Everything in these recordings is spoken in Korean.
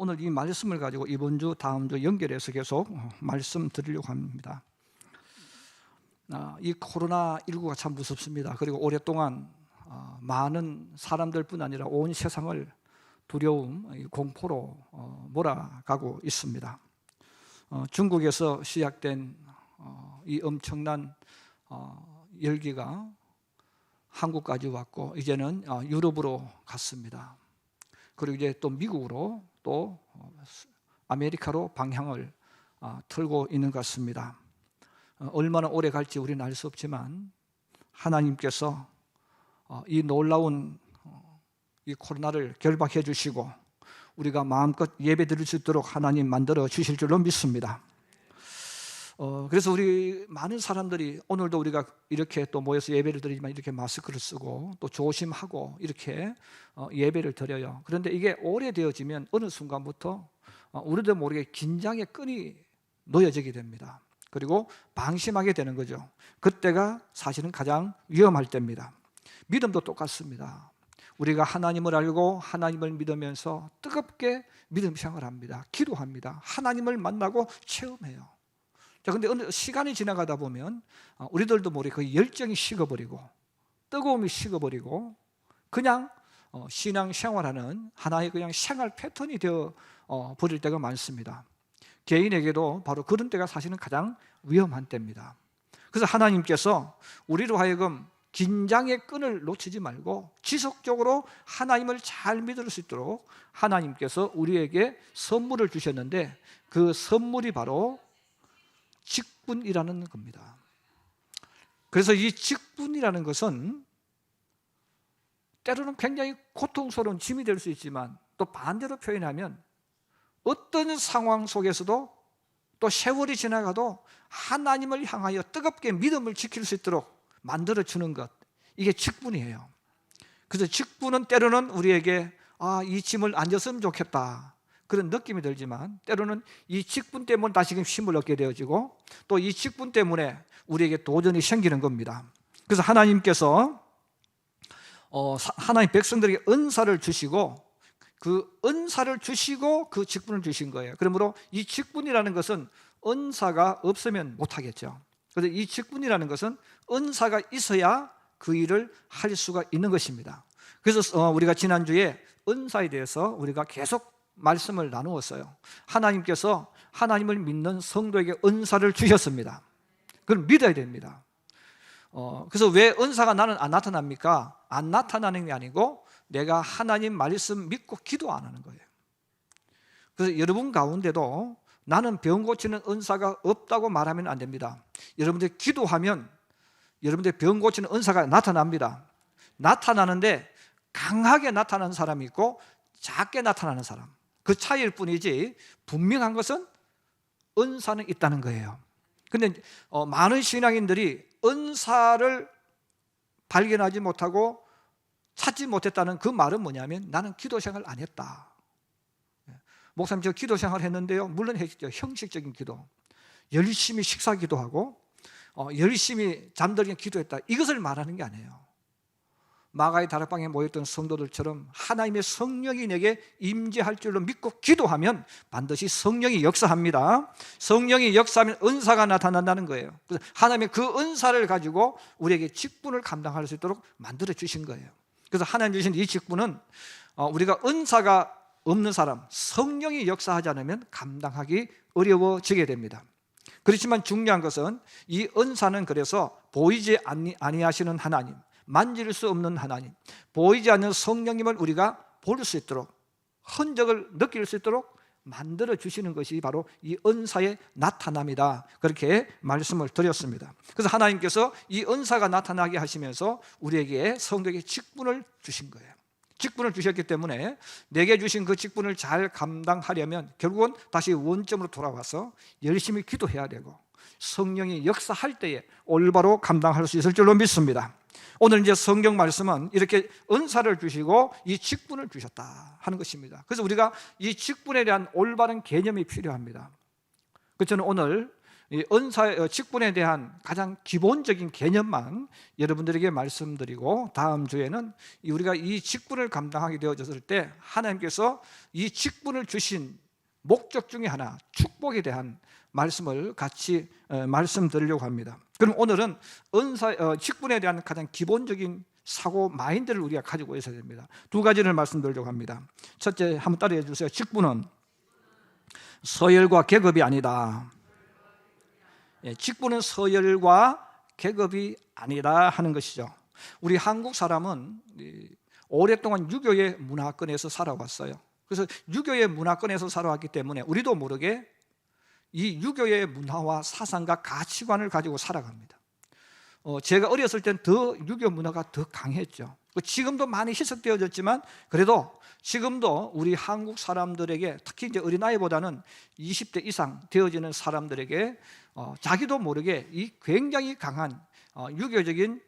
오늘 이 말씀을 가지고 이번 주, 다음 주 연결해서 계속 말씀드리려고 합니다. 이 코로나19가 참 무섭습니다. 그리고 오랫동안 많은 사람들뿐 아니라 온 세상을 두려움, 공포로 몰아가고 있습니다. 중국에서 시작된 이 엄청난 열기가 한국까지 왔고 이제는 유럽으로 갔습니다. 그리고 이제 또 미국으로 또 아메리카로 방향을 틀고 있는 것 같습니다. 얼마나 오래 갈지 우리는 알 수 없지만 하나님께서 이 놀라운 이 코로나를 결박해 주시고 우리가 마음껏 예배 드릴 수 있도록 하나님 만들어 주실 줄로 믿습니다. 그래서 우리 많은 사람들이 오늘도 우리가 이렇게 또 모여서 예배를 드리지만 이렇게 마스크를 쓰고 또 조심하고 이렇게 예배를 드려요. 그런데 이게 오래되어지면 어느 순간부터 우리도 모르게 긴장의 끈이 놓여지게 됩니다. 그리고 방심하게 되는 거죠. 그때가 사실은 가장 위험할 때입니다. 믿음도 똑같습니다. 우리가 하나님을 알고 하나님을 믿으면서 뜨겁게 믿음 생활을 합니다. 기도합니다. 하나님을 만나고 체험해요. 자, 근데 어느 시간이 지나가다 보면 우리들도 모르게 그 열정이 식어버리고 뜨거움이 식어버리고 그냥 신앙 생활하는 하나의 그냥 생활 패턴이 되어 버릴 때가 많습니다. 개인에게도 바로 그런 때가 사실은 가장 위험한 때입니다. 그래서 하나님께서 우리로 하여금 긴장의 끈을 놓치지 말고 지속적으로 하나님을 잘 믿을 수 있도록 하나님께서 우리에게 선물을 주셨는데 그 선물이 바로 직분이라는 겁니다. 그래서 이 직분이라는 것은 때로는 굉장히 고통스러운 짐이 될 수 있지만 또 반대로 표현하면 어떤 상황 속에서도 또 세월이 지나가도 하나님을 향하여 뜨겁게 믿음을 지킬 수 있도록 만들어주는 것, 이게 직분이에요. 그래서 직분은 때로는 우리에게 이 짐을 안 졌으면 좋겠다 그런 느낌이 들지만 때로는 이 직분 때문에 다시금 힘을 얻게 되어지고 또 이 직분 때문에 우리에게 도전이 생기는 겁니다. 그래서 하나님께서 하나님 백성들에게 은사를 주시고 그 은사를 주시고 그 직분을 주신 거예요. 그러므로 이 직분이라는 것은 은사가 없으면 못하겠죠. 그래서 이 직분이라는 것은 은사가 있어야 그 일을 할 수가 있는 것입니다. 그래서 우리가 지난주에 은사에 대해서 우리가 계속 말씀을 나누었어요. 하나님께서 하나님을 믿는 성도에게 은사를 주셨습니다. 그걸 믿어야 됩니다. 그래서 왜 은사가 나는 안 나타납니까? 안 나타나는 게 아니고 내가 하나님 말씀 믿고 기도 안 하는 거예요. 그래서 여러분 가운데도 나는 병 고치는 은사가 없다고 말하면 안 됩니다. 여러분들 기도하면 여러분들 병 고치는 은사가 나타납니다. 나타나는데 강하게 나타나는 사람이 있고 작게 나타나는 사람, 그 차이일 뿐이지 분명한 것은 은사는 있다는 거예요. 그런데 많은 신앙인들이 은사를 발견하지 못하고 찾지 못했다는 그 말은 뭐냐면 나는 기도 생활 안 했다. 목사님 저 기도 생활 했는데요. 물론 했죠. 형식적인 기도, 열심히 식사 기도하고 열심히 잠들게 기도했다, 이것을 말하는 게 아니에요. 마가의 다락방에 모였던 성도들처럼 하나님의 성령이 내게 임재할 줄로 믿고 기도하면 반드시 성령이 역사합니다. 성령이 역사하면 은사가 나타난다는 거예요. 그래서 하나님의 그 은사를 가지고 우리에게 직분을 감당할 수 있도록 만들어 주신 거예요. 그래서 하나님 주신 이 직분은 우리가 은사가 없는 사람, 성령이 역사하지 않으면 감당하기 어려워지게 됩니다. 그렇지만 중요한 것은 이 은사는 그래서 보이지 아니하시는 하나님, 만질 수 없는 하나님, 보이지 않는 성령님을 우리가 볼 수 있도록, 흔적을 느낄 수 있도록 만들어 주시는 것이 바로 이 은사의 나타남이다, 그렇게 말씀을 드렸습니다. 그래서 하나님께서 이 은사가 나타나게 하시면서 우리에게 성도에게 직분을 주신 거예요. 직분을 주셨기 때문에 내게 주신 그 직분을 잘 감당하려면 결국은 다시 원점으로 돌아와서 열심히 기도해야 되고 성령이 역사할 때에 올바로 감당할 수 있을 줄로 믿습니다. 오늘 이제 성경 말씀은 이렇게 은사를 주시고 이 직분을 주셨다 하는 것입니다. 그래서 우리가 이 직분에 대한 올바른 개념이 필요합니다. 그래서 저는 오늘 이 은사 직분에 대한 가장 기본적인 개념만 여러분들에게 말씀드리고, 다음 주에는 우리가 이 직분을 감당하게 되어졌을 때 하나님께서 이 직분을 주신 목적 중에 하나, 축복에 대한 말씀을 같이 말씀드리려고 합니다. 그럼 오늘은 직분에 대한 가장 기본적인 사고 마인드를 우리가 가지고 있어야 됩니다. 두 가지를 말씀드리려고 합니다. 첫째, 한번 따라해 주세요. 직분은 서열과 계급이 아니다. 직분은 서열과 계급이 아니다 하는 것이죠. 우리 한국 사람은 오랫동안 유교의 문화권에서 살아왔어요. 그래서 유교의 문화권에서 살아왔기 때문에 우리도 모르게 이 유교의 문화와 사상과 가치관을 가지고 살아갑니다. 제가 어렸을 땐 더 유교 문화가 더 강했죠. 지금도 많이 희석되어졌지만 그래도 지금도 우리 한국 사람들에게, 특히 이제 어린아이보다는 20대 이상 되어지는 사람들에게 자기도 모르게 이 굉장히 강한 유교적인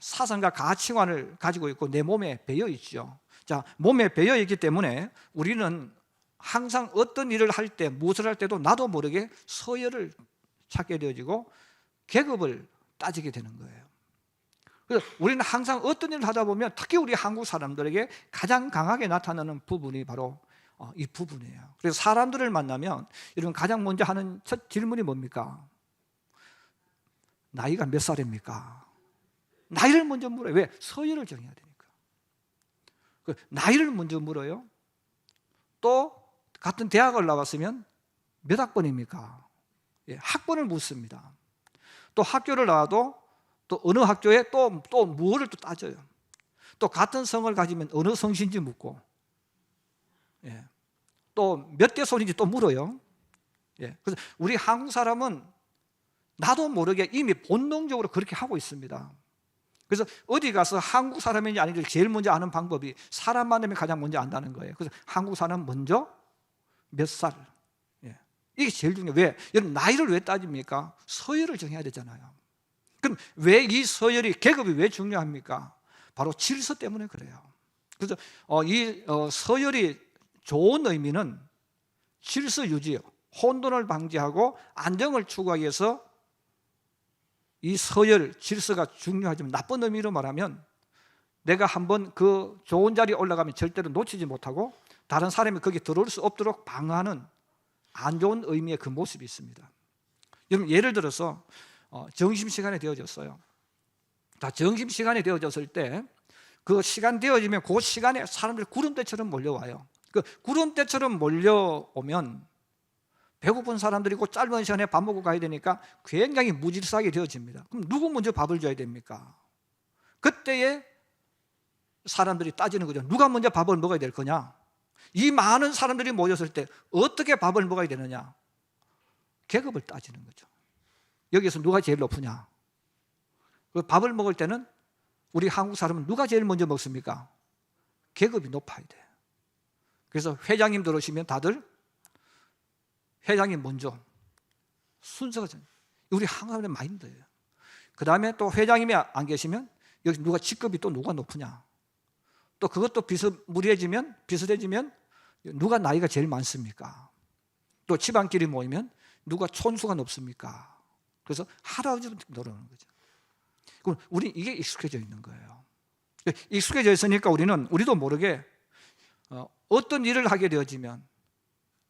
사상과 가치관을 가지고 있고 내 몸에 배어 있죠. 자, 몸에 배어 있기 때문에 우리는 항상 어떤 일을 할 때, 무엇을 할 때도 나도 모르게 서열을 찾게 되어지고 계급을 따지게 되는 거예요. 그래서 우리는 항상 어떤 일을 하다 보면 특히 우리 한국 사람들에게 가장 강하게 나타나는 부분이 바로 이 부분이에요. 그래서 사람들을 만나면 여러분 가장 먼저 하는 첫 질문이 뭡니까? 나이가 몇 살입니까? 나이를 먼저 물어요. 왜? 서열을 정해야 되니까. 나이를 먼저 물어요. 또 같은 대학을 나왔으면 몇 학번입니까? 학번을 묻습니다. 또 학교를 나와도 또 어느 학교에 또 무엇을 또 따져요. 또 같은 성을 가지면 어느 성신지 묻고, 또 몇 대 손인지 또 물어요. 그래서 우리 한국 사람은 나도 모르게 이미 본능적으로 그렇게 하고 있습니다. 그래서 어디 가서 한국 사람인지 아닌지 제일 먼저 아는 방법이 사람 만나면 가장 먼저 안다는 거예요. 그래서 한국 사람 먼저 몇 살, 이게 제일 중요해요. 왜? 여러분 나이를 왜 따집니까? 서열을 정해야 되잖아요. 그럼 왜 이 서열이, 계급이 왜 중요합니까? 바로 질서 때문에 그래요. 그래서 이 서열이 좋은 의미는 질서 유지요, 혼돈을 방지하고 안정을 추구하기 위해서 이 서열, 질서가 중요하지만 나쁜 의미로 말하면 내가 한번 그 좋은 자리에 올라가면 절대로 놓치지 못하고 다른 사람이 거기 들어올 수 없도록 방어하는 안 좋은 의미의 그 모습이 있습니다. 여러분 예를 들어서 점심시간이 되어졌어요. 다 점심시간이 되어졌을 때 그 시간 되어지면 그 시간에 사람들이 구름대처럼 몰려와요. 그 구름대처럼 몰려오면 배고픈 사람들이고 짧은 시간에 밥 먹고 가야 되니까 굉장히 무질서하게 되어집니다. 그럼 누구 먼저 밥을 줘야 됩니까? 그때에 사람들이 따지는 거죠. 누가 먼저 밥을 먹어야 될 거냐? 이 많은 사람들이 모였을 때 어떻게 밥을 먹어야 되느냐? 계급을 따지는 거죠. 여기서 누가 제일 높으냐? 그 밥을 먹을 때는 우리 한국 사람은 누가 제일 먼저 먹습니까? 계급이 높아야 돼요. 그래서 회장님 들어오시면 다들 회장님 먼저, 순서가 우리 한국 사람의 마인드예요. 그 다음에 또 회장님이 안 계시면 여기 누가 직급이 또 누가 높으냐? 또 그것도 비슷해지면 누가 나이가 제일 많습니까? 또 집안끼리 모이면 누가 촌수가 높습니까? 그래서 할아버지로 들어오는 거죠. 그럼 우리 이게 익숙해져 있는 거예요. 익숙해져 있으니까 우리도 모르게 어떤 일을 하게 되어지면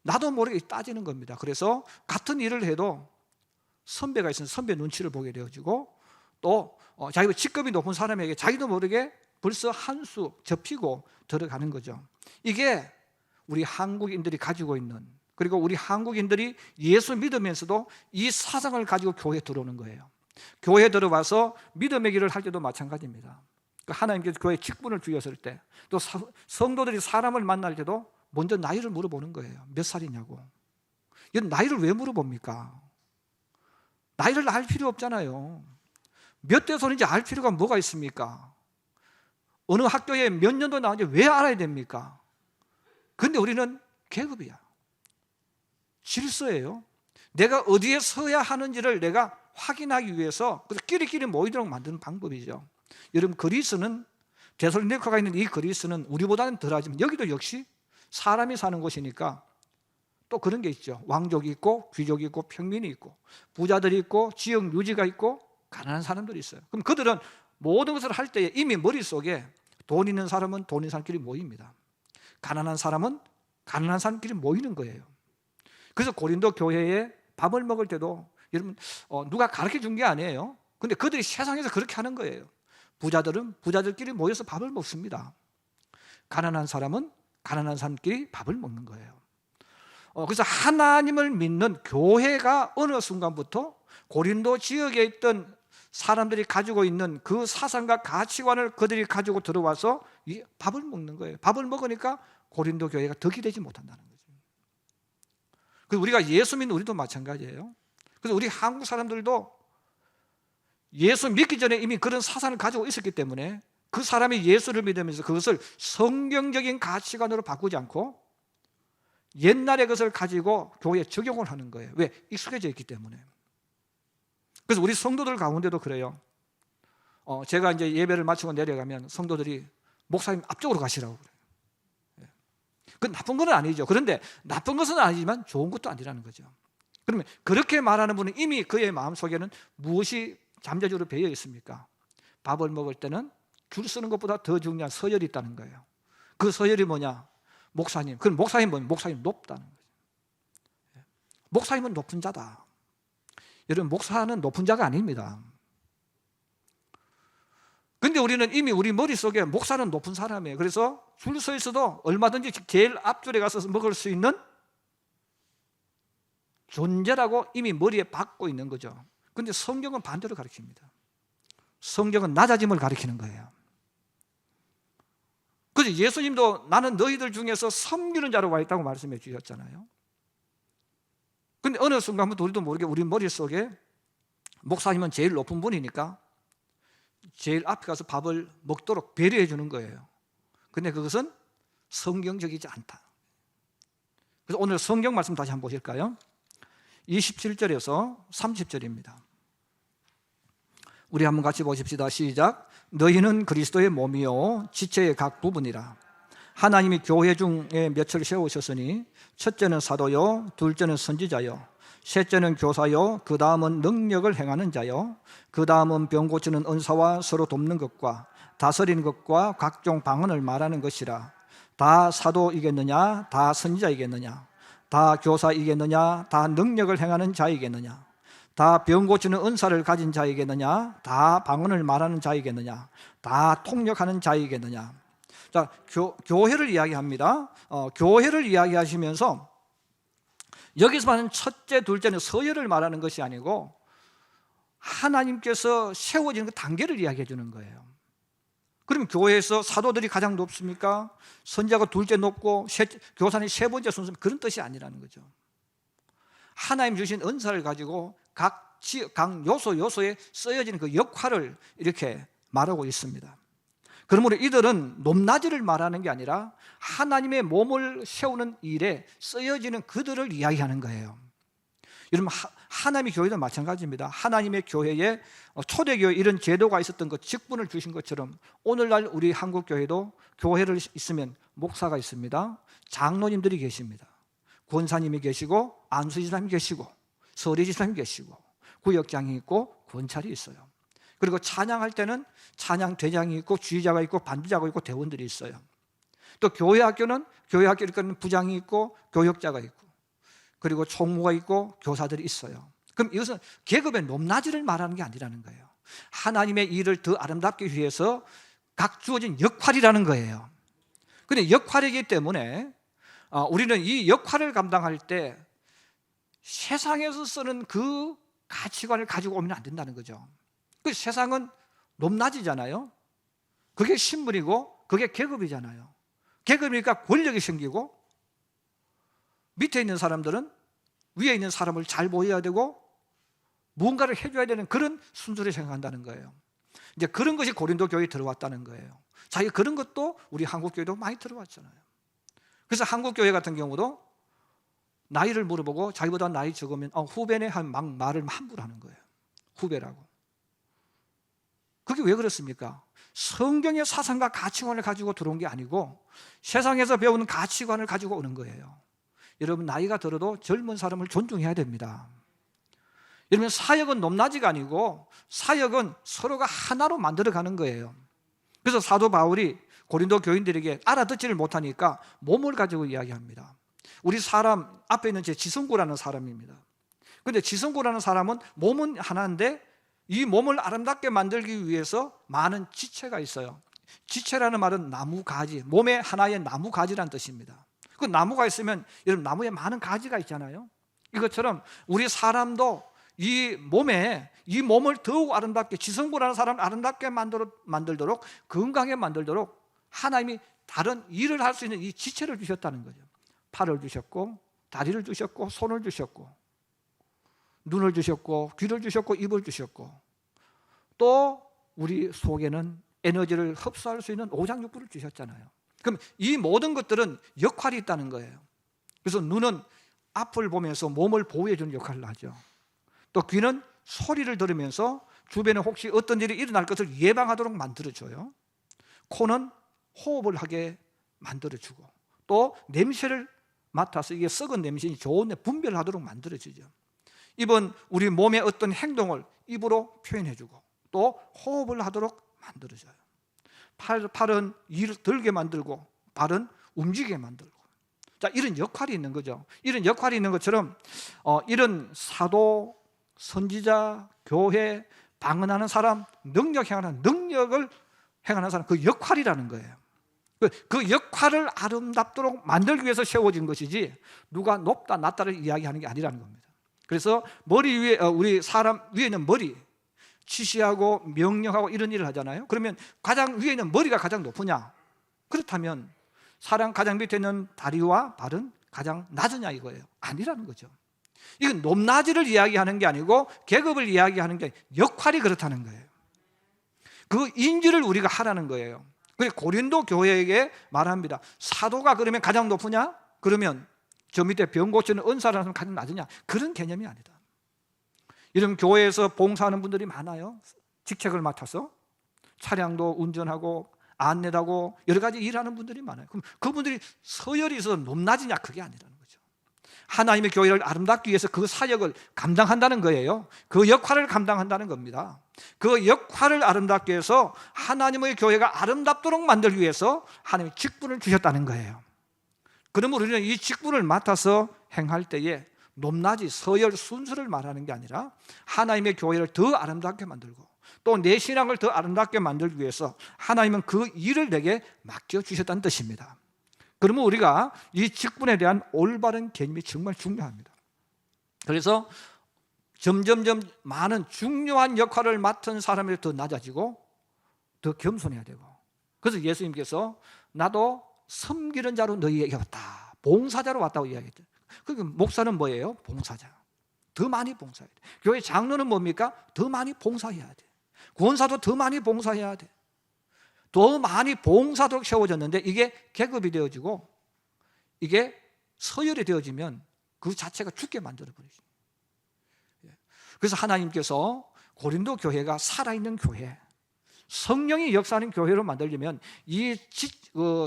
나도 모르게 따지는 겁니다. 그래서 같은 일을 해도 선배가 있으면 선배 눈치를 보게 되어지고 또 자기가 직급이 높은 사람에게 자기도 모르게 벌써 한 수 접히고 들어가는 거죠. 이게 우리 한국인들이 가지고 있는, 그리고 우리 한국인들이 예수 믿으면서도 이 사상을 가지고 교회에 들어오는 거예요. 교회에 들어와서 믿음의 길을 할 때도 마찬가지입니다. 하나님께서 교회에 직분을 주셨을 때, 또 성도들이 사람을 만날 때도 먼저 나이를 물어보는 거예요. 몇 살이냐고. 나이를 왜 물어봅니까? 나이를 알 필요 없잖아요. 몇 대 손인지 알 필요가 뭐가 있습니까? 어느 학교에 몇 년도 나왔는지 왜 알아야 됩니까? 그런데 우리는 계급이야, 질서예요. 내가 어디에 서야 하는지를 내가 확인하기 위해서 끼리끼리 모이도록 만드는 방법이죠. 여러분 그리스는, 데살로니가에 있는 이 그리스는 우리보다는 덜하지만 여기도 역시 사람이 사는 곳이니까 또 그런 게 있죠. 왕족이 있고 귀족이 있고 평민이 있고 부자들이 있고 지역 유지가 있고 가난한 사람들이 있어요. 그럼 그들은 모든 것을 할 때에 이미 머릿속에 돈 있는 사람은 돈 있는 사람끼리 모입니다. 가난한 사람은 가난한 사람끼리 모이는 거예요. 그래서 고린도 교회에 밥을 먹을 때도 여러분 누가 가르쳐 준 게 아니에요. 근데 그들이 세상에서 그렇게 하는 거예요. 부자들은 부자들끼리 모여서 밥을 먹습니다. 가난한 사람은 가난한 사람끼리 밥을 먹는 거예요. 그래서 하나님을 믿는 교회가 어느 순간부터 고린도 지역에 있던 사람들이 가지고 있는 그 사상과 가치관을 그들이 가지고 들어와서 이 밥을 먹는 거예요. 밥을 먹으니까 고린도 교회가 덕이 되지 못한다는 거죠. 그래서 우리가 예수 믿는 우리도 마찬가지예요. 그래서 우리 한국 사람들도 예수 믿기 전에 이미 그런 사상을 가지고 있었기 때문에 그 사람이 예수를 믿으면서 그것을 성경적인 가치관으로 바꾸지 않고 옛날의 것을 가지고 교회에 적용을 하는 거예요. 왜? 익숙해져 있기 때문에. 그래서 우리 성도들 가운데도 그래요. 제가 이제 예배를 마치고 내려가면 성도들이 목사님 앞쪽으로 가시라고 그래요. 그 나쁜 건 아니죠. 그런데 나쁜 것은 아니지만 좋은 것도 아니라는 거죠. 그러면 그렇게 말하는 분은 이미 그의 마음속에는 무엇이 잠재적으로 배어 있습니까? 밥을 먹을 때는 줄 서는 것보다 더 중요한 서열이 있다는 거예요. 그 서열이 뭐냐? 목사님. 그럼 목사님 뭐냐? 목사님 높다는 거죠. 목사님은 높은 자다. 여러분, 목사는 높은 자가 아닙니다. 근데 우리는 이미 우리 머릿속에 목사는 높은 사람이에요. 그래서 줄 서 있어도 얼마든지 제일 앞줄에 가서 먹을 수 있는 존재라고 이미 머리에 박고 있는 거죠. 근데 성경은 반대로 가르칩니다. 성경은 낮아짐을 가르치는 거예요. 그래서 예수님도 나는 너희들 중에서 섬기는 자로 와 있다고 말씀해 주셨잖아요. 근데 어느 순간부터 우리도 모르게 우리 머릿속에 목사님은 제일 높은 분이니까 제일 앞에 가서 밥을 먹도록 배려해 주는 거예요. 근데 그것은 성경적이지 않다. 그래서 오늘 성경 말씀 다시 한번 보실까요? 27절에서 30절입니다. 우리 한번 같이 보십시다. 시작. 너희는 그리스도의 몸이요 지체의 각 부분이라. 하나님이 교회 중에 몇을 세우셨으니 첫째는 사도요, 둘째는 선지자요, 셋째는 교사요, 그 다음은 능력을 행하는 자요, 그 다음은 병 고치는 은사와 서로 돕는 것과 다스리는 것과 각종 방언을 말하는 것이라. 다 사도이겠느냐? 다 선지자이겠느냐? 다 교사이겠느냐? 다 능력을 행하는 자이겠느냐? 다 병 고치는 은사를 가진 자이겠느냐? 다 방언을 말하는 자이겠느냐? 다 통역하는 자이겠느냐? 자, 교회를 이야기합니다. 교회를 이야기하시면서 여기서 말하는 첫째, 둘째는 서열을 말하는 것이 아니고 하나님께서 세워지는 그 단계를 이야기해 주는 거예요. 그러면 교회에서 사도들이 가장 높습니까? 선지자가 둘째 높고 교사는 세 번째 순서입니까? 그런 뜻이 아니라는 거죠. 하나님 주신 은사를 가지고 각 요소에 쓰여지는 그 역할을 이렇게 말하고 있습니다. 그러므로 이들은 높낮이를 말하는 게 아니라 하나님의 몸을 세우는 일에 쓰여지는 그들을 이야기하는 거예요. 여러분, 하나님의 교회도 마찬가지입니다. 하나님의 교회에 초대교회 이런 제도가 있었던 것, 직분을 주신 것처럼 오늘날 우리 한국교회도 교회를 있으면 목사가 있습니다. 장로님들이 계십니다. 권사님이 계시고 안수지사님이 계시고 서리지사님이 계시고 구역장이 있고 권찰이 있어요. 그리고 찬양할 때는 찬양대장이 있고 주의자가 있고 반주자가 있고 대원들이 있어요. 또 교회학교는 교회학교는 부장이 있고 교역자가 있고 그리고 총무가 있고 교사들이 있어요. 그럼 이것은 계급의 높낮이를 말하는 게 아니라는 거예요. 하나님의 일을 더 아름답게 위해서 각 주어진 역할이라는 거예요. 그런데 역할이기 때문에 우리는 이 역할을 감당할 때 세상에서 쓰는 그 가치관을 가지고 오면 안 된다는 거죠. 세상은 높낮이잖아요. 그게 신분이고 그게 계급이잖아요. 계급이니까 권력이 생기고 밑에 있는 사람들은 위에 있는 사람을 잘 보여야 되고 무언가를 해줘야 되는 그런 순서를 생각한다는 거예요. 이제 그런 것이 고린도 교회에 들어왔다는 거예요. 자기 그런 것도 우리 한국 교회도 많이 들어왔잖아요. 그래서 한국 교회 같은 경우도 나이를 물어보고 자기보다 나이 적으면 후배네 한 막 말을 함부로 하는 거예요. 후배라고. 그게 왜 그렇습니까? 성경의 사상과 가치관을 가지고 들어온 게 아니고 세상에서 배우는 가치관을 가지고 오는 거예요. 여러분 나이가 들어도 젊은 사람을 존중해야 됩니다. 여러분 사역은 높낮이가 아니고 사역은 서로가 하나로 만들어가는 거예요. 그래서 사도 바울이 고린도 교인들에게 알아듣지를 못하니까 몸을 가지고 이야기합니다. 우리 사람 앞에 있는 제 지성구라는 사람입니다. 그런데 지성구라는 사람은 몸은 하나인데 이 몸을 아름답게 만들기 위해서 많은 지체가 있어요. 지체라는 말은 나무 가지, 몸의 하나의 나무 가지라는 뜻입니다. 그 나무가 있으면 여러분 나무에 많은 가지가 있잖아요. 이것처럼 우리 사람도 이 몸을 더욱 아름답게, 지성구라는 사람을 아름답게 만들도록, 건강하게 만들도록 하나님이 다른 일을 할 수 있는 이 지체를 주셨다는 거죠. 팔을 주셨고, 다리를 주셨고, 손을 주셨고, 눈을 주셨고, 귀를 주셨고, 입을 주셨고, 또 우리 속에는 에너지를 흡수할 수 있는 오장육부를 주셨잖아요. 그럼 이 모든 것들은 역할이 있다는 거예요. 그래서 눈은 앞을 보면서 몸을 보호해 주는 역할을 하죠. 또 귀는 소리를 들으면서 주변에 혹시 어떤 일이 일어날 것을 예방하도록 만들어줘요. 코는 호흡을 하게 만들어주고, 또 냄새를 맡아서 이게 썩은 냄새니 좋은 데 분별을 하도록 만들어주죠. 입은 우리 몸의 어떤 행동을 입으로 표현해주고, 또 호흡을 하도록 만들어줘요. 팔은 일을 들게 만들고, 발은 움직이게 만들고. 자, 이런 역할이 있는 거죠. 이런 역할이 있는 것처럼 이런 사도, 선지자, 교회, 방언하는 사람, 능력을 행하는 사람, 그 역할이라는 거예요. 그 역할을 아름답도록 만들기 위해서 세워진 것이지 누가 높다 낮다를 이야기하는 게 아니라는 겁니다. 그래서 머리 위에, 우리 사람 위에는 머리, 지시하고 명령하고 이런 일을 하잖아요. 그러면 가장 위에 있는 머리가 가장 높으냐? 그렇다면 사람 가장 밑에 있는 다리와 발은 가장 낮으냐 이거예요. 아니라는 거죠. 이건 높낮이를 이야기하는 게 아니고 계급을 이야기하는 게 역할이 그렇다는 거예요. 그 인지를 우리가 하라는 거예요. 그래서 고린도 교회에게 말합니다. 사도가 그러면 가장 높으냐? 그러면 저 밑에 병 고치는 은사라는 사람은 가장 낮으냐? 그런 개념이 아니다. 이런 교회에서 봉사하는 분들이 많아요. 직책을 맡아서 차량도 운전하고 안내하고 여러 가지 일하는 분들이 많아요. 그럼 그분들이 서열이 있어서 높낮이냐? 그게 아니라는 거죠. 하나님의 교회를 아름답기 위해서 그 사역을 감당한다는 거예요. 그 역할을 감당한다는 겁니다. 그 역할을 아름답게 해서 하나님의 교회가 아름답도록 만들기 위해서 하나님의 직분을 주셨다는 거예요. 그러면 우리는 이 직분을 맡아서 행할 때에 높낮이, 서열, 순서를 말하는 게 아니라 하나님의 교회를 더 아름답게 만들고 또 내 신앙을 더 아름답게 만들기 위해서 하나님은 그 일을 내게 맡겨주셨다는 뜻입니다. 그러면 우리가 이 직분에 대한 올바른 개념이 정말 중요합니다. 그래서 점점점 많은 중요한 역할을 맡은 사람이 더 낮아지고 더 겸손해야 되고, 그래서 예수님께서 나도 섬기는 자로 너희에게 왔다, 봉사자로 왔다고 이야기했죠. 그러니까 목사는 뭐예요? 봉사자. 더 많이 봉사해야 돼. 교회 장로는 뭡니까? 더 많이 봉사해야 돼. 구원사도 더 많이 봉사해야 돼. 더 많이 봉사도록 세워졌는데 이게 계급이 되어지고 이게 서열이 되어지면 그 자체가 죽게 만들어버리죠. 그래서 하나님께서 고린도 교회가 살아있는 교회, 성령이 역사하는 교회로 만들려면 이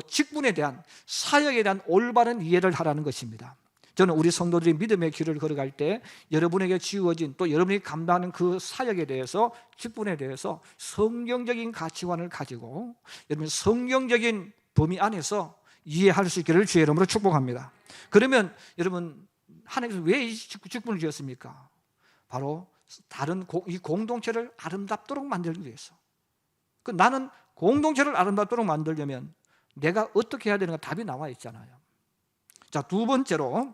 직분에 대한, 사역에 대한 올바른 이해를 하라는 것입니다. 저는 우리 성도들이 믿음의 길을 걸어갈 때 여러분에게 지어진, 또 여러분이 감당하는 그 사역에 대해서, 직분에 대해서 성경적인 가치관을 가지고 여러분 성경적인 범위 안에서 이해할 수 있기를 주의 이름으로 축복합니다. 그러면 여러분, 하나님께서 왜 이 직분을 주셨습니까? 바로 이 공동체를 아름답도록 만들기 위해서. 나는 공동체를 아름답도록 만들려면 내가 어떻게 해야 되는가 답이 나와 있잖아요. 자, 두 번째로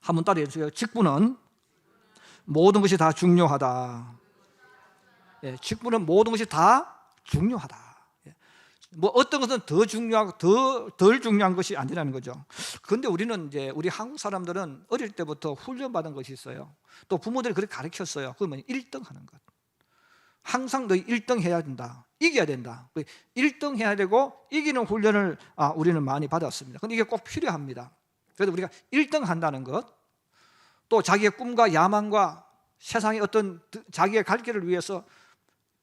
한번 따라해 주세요. 직분은 모든 것이 다 중요하다. 직분은 모든 것이 다 중요하다. 뭐 어떤 것은 더 중요하고 덜 중요한 것이 아니라는 거죠. 그런데 우리는 이제 우리 한국 사람들은 어릴 때부터 훈련받은 것이 있어요. 또 부모들이 그렇게 가르쳤어요. 그러면 1등 하는 것. 항상 너희 1등 해야 된다. 이겨야 된다. 1등 해야 되고 이기는 훈련을 우리는 많이 받았습니다. 그런데 이게 꼭 필요합니다. 그래서 우리가 1등 한다는 것, 또 자기의 꿈과 야망과 세상의 어떤 자기의 갈 길을 위해서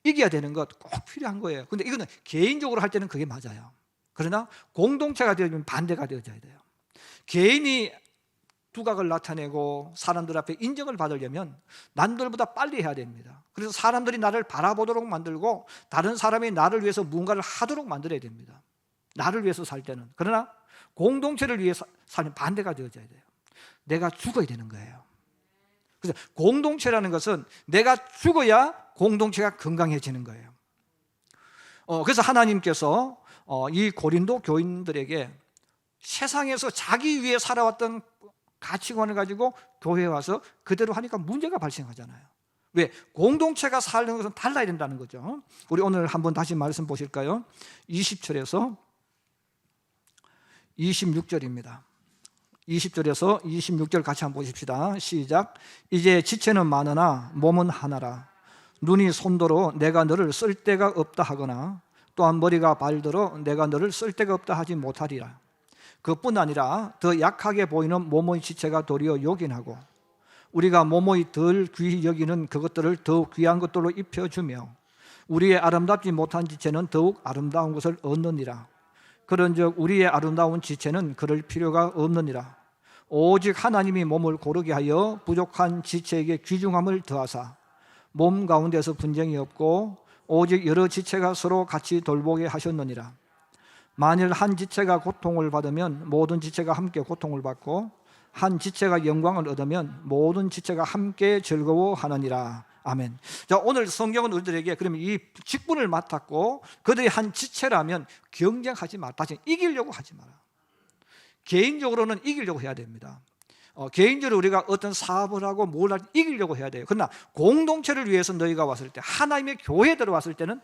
이겨야 되는 것 꼭 필요한 거예요. 그런데 이거는 개인적으로 할 때는 그게 맞아요. 그러나 공동체가 되어지면 반대가 되어져야 돼요. 개인이 두각을 나타내고 사람들 앞에 인정을 받으려면 남들보다 빨리 해야 됩니다. 그래서 사람들이 나를 바라보도록 만들고 다른 사람이 나를 위해서 무언가를 하도록 만들어야 됩니다. 나를 위해서 살 때는. 그러나 공동체를 위해서 살면 반대가 되어져야 돼요. 내가 죽어야 되는 거예요. 그래서 공동체라는 것은 내가 죽어야 공동체가 건강해지는 거예요. 그래서 하나님께서 이 고린도 교인들에게 세상에서 자기 위해 살아왔던 가치관을 가지고 교회에 와서 그대로 하니까 문제가 발생하잖아요. 왜? 공동체가 사는 것은 달라야 된다는 거죠. 우리 오늘 한번 다시 말씀 보실까요? 20절에서 26절입니다. 20절에서 26절 같이 한번 보십시다. 시작. 이제 지체는 많으나 몸은 하나라. 눈이 손도로 내가 너를 쓸 데가 없다 하거나 또한 머리가 발더러 내가 너를 쓸 데가 없다 하지 못하리라. 그뿐 아니라 더 약하게 보이는 몸의 지체가 도리어 요긴하고 우리가 몸의 덜 귀히 여기는 그것들을 더욱 귀한 것들로 입혀주며 우리의 아름답지 못한 지체는 더욱 아름다운 것을 얻느니라. 그런즉 우리의 아름다운 지체는 그럴 필요가 없느니라. 오직 하나님이 몸을 고르게 하여 부족한 지체에게 귀중함을 더하사 몸 가운데서 분쟁이 없고 오직 여러 지체가 서로 같이 돌보게 하셨느니라. 만일 한 지체가 고통을 받으면 모든 지체가 함께 고통을 받고 한 지체가 영광을 얻으면 모든 지체가 함께 즐거워하느니라. 아멘. 자, 오늘 성경은 우리들에게 그러면 이 직분을 맡았고 그들이 한 지체라면 경쟁하지 마라. 다시 이기려고 하지 마라. 개인적으로는 이기려고 해야 됩니다. 개인적으로 우리가 어떤 사업을 하고 뭘 할 때 이기려고 해야 돼요. 그러나 공동체를 위해서 너희가 왔을 때 하나님의 교회에 들어왔을 때는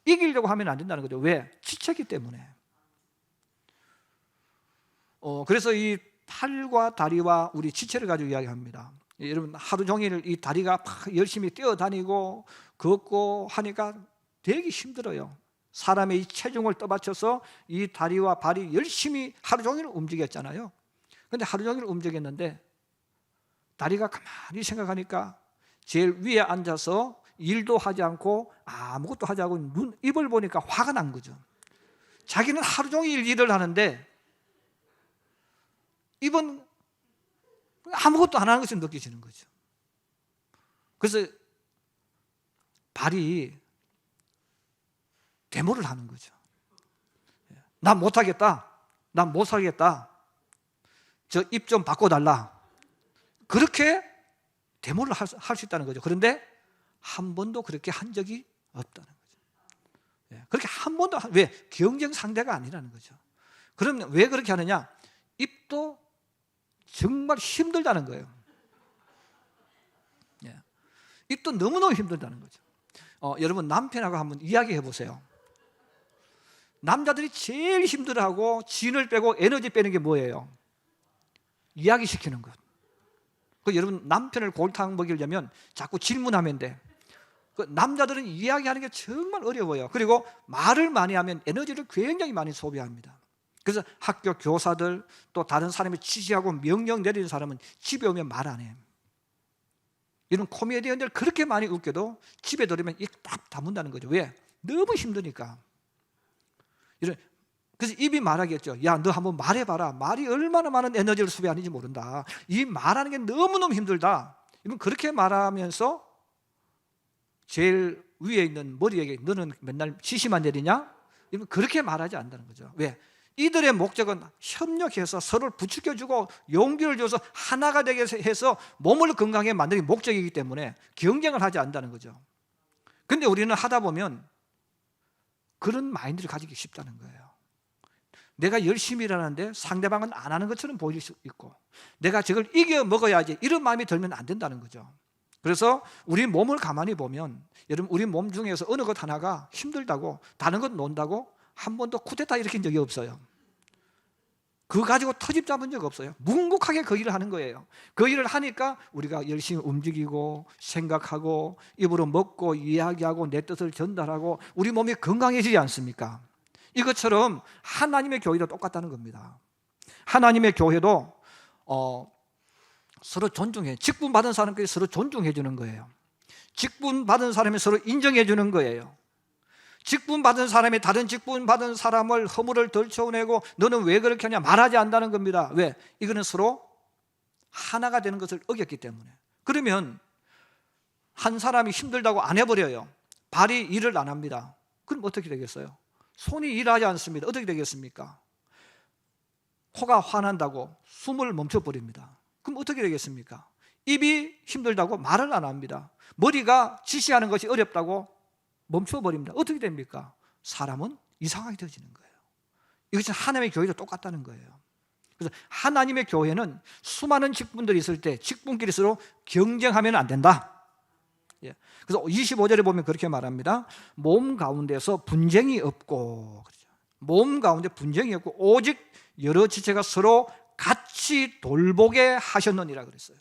이기려고 하면 안 된다는 거죠. 왜? 지체이기 때문에. 그래서 이 팔과 다리와 우리 지체를 가지고 이야기합니다. 여러분 하루 종일 이 다리가 막 열심히 뛰어다니고 걷고 하니까 되게 힘들어요. 사람의 이 체중을 떠받쳐서 이 다리와 발이 열심히 하루 종일 움직였잖아요. 그런데 하루 종일 움직였는데 다리가 가만히 생각하니까 제일 위에 앉아서 일도 하지 않고 아무것도 하지 않고 입을 보니까 화가 난 거죠. 자기는 하루 종일 일을 하는데 입은 아무것도 안 하는 것처럼 느껴지는 거죠. 그래서 발이 데모를 하는 거죠. 난 못하겠다. 난 못 살겠다. 저 입 좀 바꿔달라. 그렇게 데모를 할 수 있다는 거죠. 그런데 한 번도 그렇게 한 적이 없다는 거죠. 그렇게 한 번도 왜? 경쟁 상대가 아니라는 거죠. 그러면 왜 그렇게 하느냐? 입도 정말 힘들다는 거예요. 입도 너무너무 힘들다는 거죠. 여러분 남편하고 한번 이야기해 보세요. 남자들이 제일 힘들어하고 진을 빼고 에너지 빼는 게 뭐예요? 이야기시키는 것. 여러분 남편을 골탕 먹이려면 자꾸 질문하면 돼. 남자들은 이야기하는 게 정말 어려워요. 그리고 말을 많이 하면 에너지를 굉장히 많이 소비합니다. 그래서 학교 교사들 또 다른 사람이 지시하고 명령 내리는 사람은 집에 오면 말 안 해요. 이런 코미디언들 그렇게 많이 웃겨도 집에 들어오면 입 딱 다문다는 거죠. 왜? 너무 힘드니까. 그래서 입이 말하겠죠. 야, 너 한번 말해봐라. 말이 얼마나 많은 에너지를 소비하는지 모른다. 이 말하는 게 너무너무 힘들다. 이분 그렇게 말하면서 제일 위에 있는 머리에게 너는 맨날 지시만 내리냐? 이분 그렇게 말하지 않는다는 거죠. 왜? 이들의 목적은 협력해서 서로를 부추겨주고 용기를 줘서 하나가 되게 해서 몸을 건강하게 만드는 게 목적이기 때문에 경쟁을 하지 않는다는 거죠. 그런데 우리는 하다 보면 그런 마인드를 가지기 쉽다는 거예요. 내가 열심히 일하는데 상대방은 안 하는 것처럼 보일 수 있고 내가 저걸 이겨 먹어야지 이런 마음이 들면 안 된다는 거죠. 그래서 우리 몸을 가만히 보면 여러분 우리 몸 중에서 어느 것 하나가 힘들다고 다른 것 논다고 한 번도 쿠데타 일으킨 적이 없어요. 그거 가지고 터집 잡은 적 없어요. 묵묵하게 그 일을 하는 거예요. 그 일을 하니까 우리가 열심히 움직이고 생각하고 입으로 먹고 이야기하고 내 뜻을 전달하고 우리 몸이 건강해지지 않습니까? 이것처럼 하나님의 교회도 똑같다는 겁니다. 하나님의 교회도 서로 존중해. 직분 받은 사람끼리 서로 존중해 주는 거예요. 직분 받은 사람이 서로 인정해 주는 거예요. 직분 받은 사람이 다른 직분 받은 사람을 허물을 덜쳐내고 너는 왜 그렇게 하냐 말하지 않는다는 겁니다. 왜? 이거는 서로 하나가 되는 것을 어겼기 때문에. 그러면 한 사람이 힘들다고 안 해버려요. 발이 일을 안 합니다. 그럼 어떻게 되겠어요? 손이 일하지 않습니다. 어떻게 되겠습니까? 코가 화난다고 숨을 멈춰버립니다. 그럼 어떻게 되겠습니까? 입이 힘들다고 말을 안 합니다. 머리가 지시하는 것이 어렵다고 멈춰버립니다. 어떻게 됩니까? 사람은 이상하게 되어지는 거예요. 이것은 하나님의 교회도 똑같다는 거예요. 그래서 하나님의 교회는 수많은 직분들이 있을 때 직분끼리 서로 경쟁하면 안 된다. 그래서 25절에 보면 그렇게 말합니다. 몸 가운데서 분쟁이 없고, 몸 가운데 분쟁이 없고 오직 여러 지체가 서로 같이 돌보게 하셨느니라 그랬어요.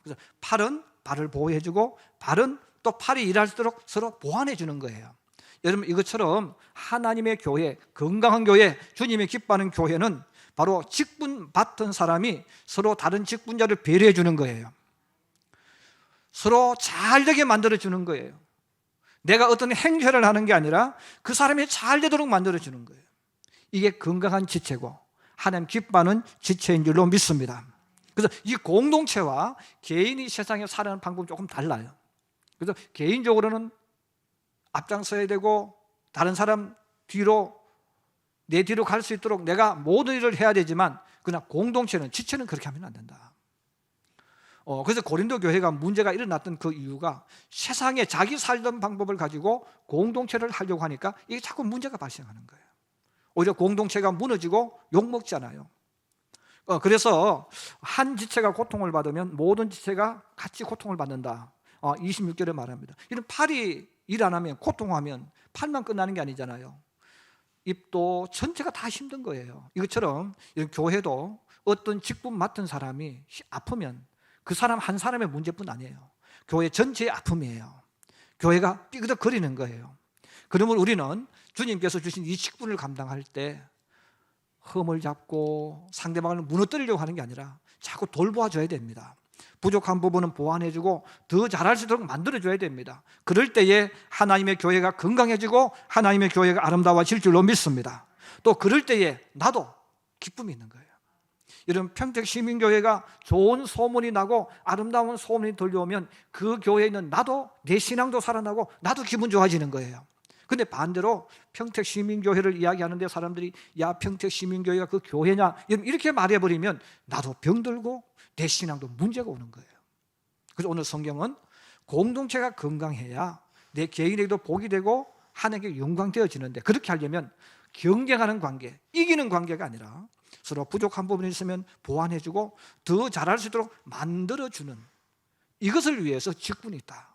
그래서 팔은 발을 보호해주고 발은 또 팔이 일할 수 있도록 서로 보완해 주는 거예요. 여러분, 이것처럼 하나님의 교회, 건강한 교회, 주님이 기뻐하는 교회는 바로 직분 맡은 사람이 서로 다른 직분자를 배려해 주는 거예요. 서로 잘 되게 만들어 주는 거예요. 내가 어떤 행세를 하는 게 아니라 그 사람이 잘 되도록 만들어 주는 거예요. 이게 건강한 지체고 하나님 기뻐하는 지체인 줄로 믿습니다. 그래서 이 공동체와 개인이 세상에 살아가는 방법이 조금 달라요. 그래서 개인적으로는 앞장서야 되고 다른 사람 뒤로, 내 뒤로 갈 수 있도록 내가 모든 일을 해야 되지만, 그러나 공동체는, 지체는 그렇게 하면 안 된다. 그래서 고린도 교회가 문제가 일어났던 그 이유가 세상에 자기 살던 방법을 가지고 공동체를 하려고 하니까 이게 자꾸 문제가 발생하는 거예요. 오히려 공동체가 무너지고 욕먹잖아요. 그래서 한 지체가 고통을 받으면 모든 지체가 같이 고통을 받는다. 26절에 말합니다. 이런 팔이 일 안 하면, 고통하면 팔만 끝나는 게 아니잖아요. 입도 전체가 다 힘든 거예요. 이것처럼 이런 교회도 어떤 직분 맡은 사람이 아프면 그 사람 한 사람의 문제뿐 아니에요. 교회 전체의 아픔이에요. 교회가 삐그덕거리는 거예요. 그러면 우리는 주님께서 주신 이 직분을 감당할 때 흠을 잡고 상대방을 무너뜨리려고 하는 게 아니라 자꾸 돌보아줘야 됩니다. 부족한 부분은 보완해주고 더 잘할 수 있도록 만들어줘야 됩니다. 그럴 때에 하나님의 교회가 건강해지고 하나님의 교회가 아름다워질 줄로 믿습니다. 또 그럴 때에 나도 기쁨이 있는 거예요. 여러분, 평택시민교회가 좋은 소문이 나고 아름다운 소문이 들려오면 그 교회에 있는 나도, 내 신앙도 살아나고 나도 기분 좋아지는 거예요. 근데 반대로 평택시민교회를 이야기하는데 사람들이 야, 평택시민교회가 그 교회냐 이렇게 말해버리면 나도 병들고 내 신앙도 문제가 오는 거예요. 그래서 오늘 성경은 공동체가 건강해야 내 개인에게도 복이 되고 하나님께 영광되어지는데, 그렇게 하려면 경쟁하는 관계, 이기는 관계가 아니라 서로 부족한 부분이 있으면 보완해주고 더 잘할 수 있도록 만들어주는, 이것을 위해서 직분이 있다,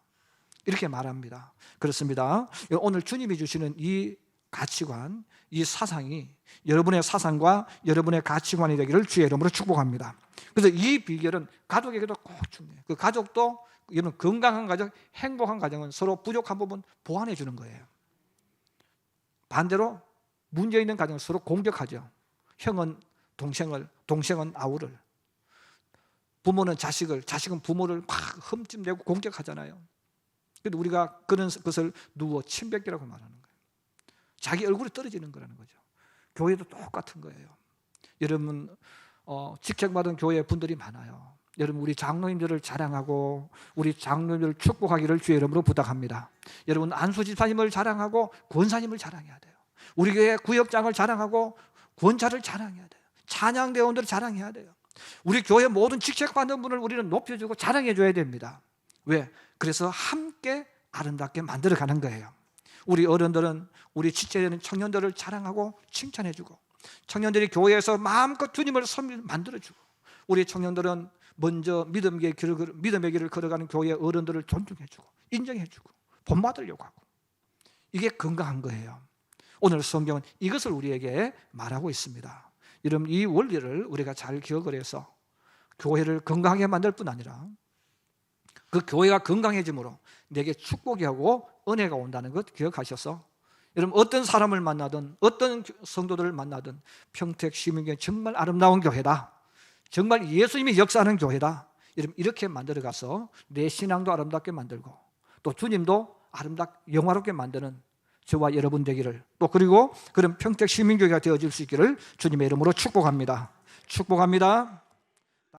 이렇게 말합니다. 그렇습니다. 오늘 주님이 주시는 이 가치관, 이 사상이 여러분의 사상과 여러분의 가치관이 되기를 주의 이름으로 축복합니다. 그래서 이 비결은 가족에게도 꼭 중요해요. 그 가족도, 여러분, 건강한 가정, 행복한 가정은 서로 부족한 부분 보완해 주는 거예요. 반대로 문제 있는 가정은 서로 공격하죠. 형은 동생을, 동생은 아우를, 부모는 자식을, 자식은 부모를 막 흠집내고 공격하잖아요. 그런데 우리가 그런 것을 누워 침뱉기라고 말하는 거예요. 자기 얼굴이 떨어지는 거라는 거죠. 교회도 똑같은 거예요. 여러분, 직책받은 교회 분들이 많아요. 여러분, 우리 장로님들을 자랑하고 우리 장로님들을 축복하기를 주의 이름으로 부탁합니다. 여러분, 안수 집사님을 자랑하고 권사님을 자랑해야 돼요. 우리 교회 구역장을 자랑하고 권사를 자랑해야 돼요. 찬양대원들을 자랑해야 돼요. 우리 교회 모든 직책받는 분을 우리는 높여주고 자랑해줘야 됩니다. 왜? 그래서 함께 아름답게 만들어가는 거예요. 우리 어른들은, 우리 지체되는 청년들을 자랑하고 칭찬해주고, 청년들이 교회에서 마음껏 주님을 만들어주고, 우리 청년들은 먼저 믿음의 길을 걸어가는 교회 어른들을 존중해주고 인정해주고 본받으려고 하고, 이게 건강한 거예요. 오늘 성경은 이것을 우리에게 말하고 있습니다. 여러분, 이 원리를 우리가 잘 기억을 해서 교회를 건강하게 만들 뿐 아니라 그 교회가 건강해짐으로 내게 축복이 하고 은혜가 온다는 것 기억하셔서, 여러분, 어떤 사람을 만나든 어떤 성도들을 만나든 평택시민교회 정말 아름다운 교회다, 정말 예수님이 역사하는 교회다, 여러분, 이렇게 만들어가서 내 신앙도 아름답게 만들고 또 주님도 영화롭게 만드는 저와 여러분 되기를, 또 그리고 그런 평택시민교회가 되어질 수 있기를 주님의 이름으로 축복합니다. 축복합니다.